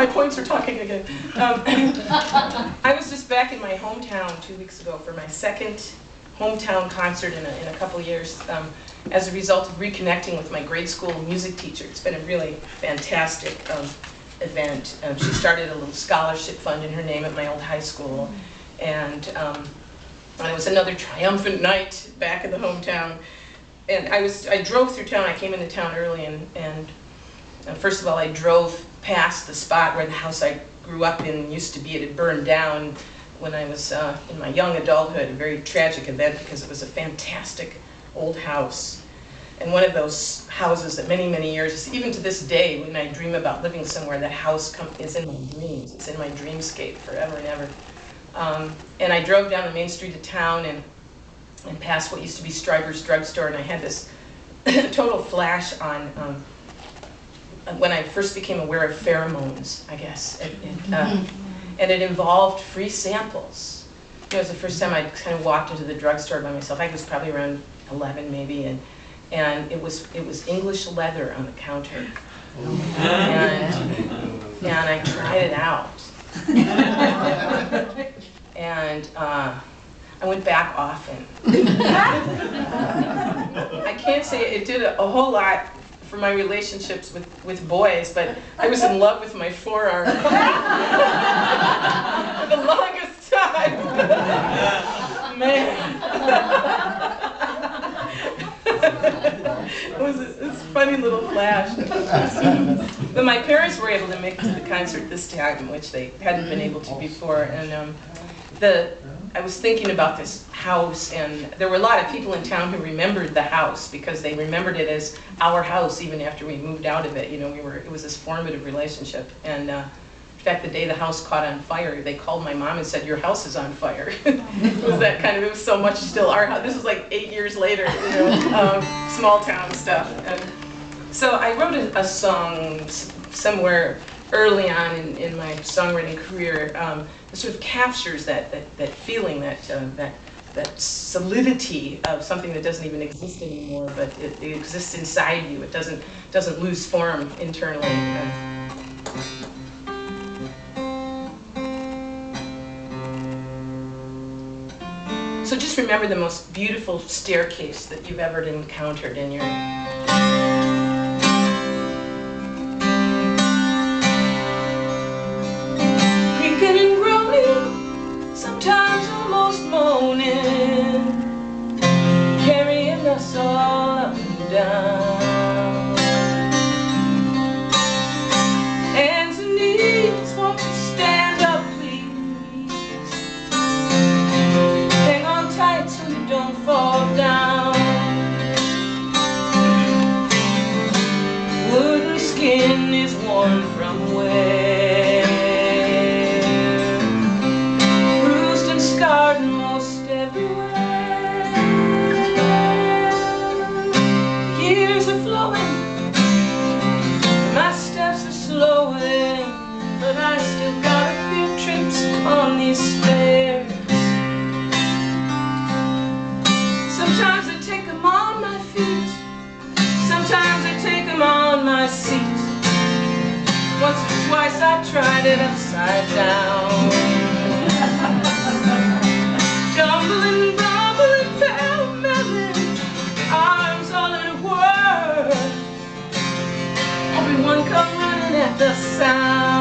my points are talking again. I was just back in my hometown 2 weeks ago for my second hometown concert in a couple years as a result of reconnecting with my grade school music teacher. It's been a really fantastic event. She started a little scholarship fund in her name at my old high school, and it was another triumphant night back in the hometown. And I drove through town. I came into town early, and first of all, I drove past the spot where the house I grew up in used to be. It had burned down when I was in my young adulthood, a very tragic event because it was a fantastic old house. And one of those houses that many, many years, even to this day, when I dream about living somewhere, that house is in my dreams. It's in my dreamscape forever and ever. And I drove down the main street of town and past what used to be Stryber's drugstore, and I had this total flash on when I first became aware of pheromones, I guess. And it involved free samples. It was the first time I kind of walked into the drugstore by myself. I was probably around 11 maybe, and it was English leather on the counter. And I tried it out. And I went back often. I can't say it did a whole lot for my relationships with boys, but I was in love with my forearm for the longest time. Man. It was a funny little flash. But my parents were able to make it to the concert this time, which they hadn't been able to before. And I was thinking about this house, and there were a lot of people in town who remembered the house because they remembered it as our house even after we moved out of it. You know, it was this formative relationship. And in fact, the day the house caught on fire, they called my mom and said, "Your house is on fire." It was that kind of, it was so much still our house. This was like 8 years later, you know, small town stuff. And so I wrote a song somewhere early on in my songwriting career that sort of captures that feeling, that solidity of something that doesn't even exist anymore, but it exists inside you. It doesn't lose form internally. So just remember the most beautiful staircase that you've ever encountered in your creaking and groaning, sometimes almost moaning, carrying us all up and down. Hands and knees, won't you stand up, please? Hang on tight so you don't fall down. Wooden skin is worn from wear, bruised and scarred most everywhere. Years are flowing, my steps are slowing, but I still got a few trips on these stairs. Sometimes I take them on my feet, sometimes I take them on my seat. Once or twice I tried it upside down. Jumbling, bumbling, pell-melling, arms all in a whirl. Everyone come running at the sound.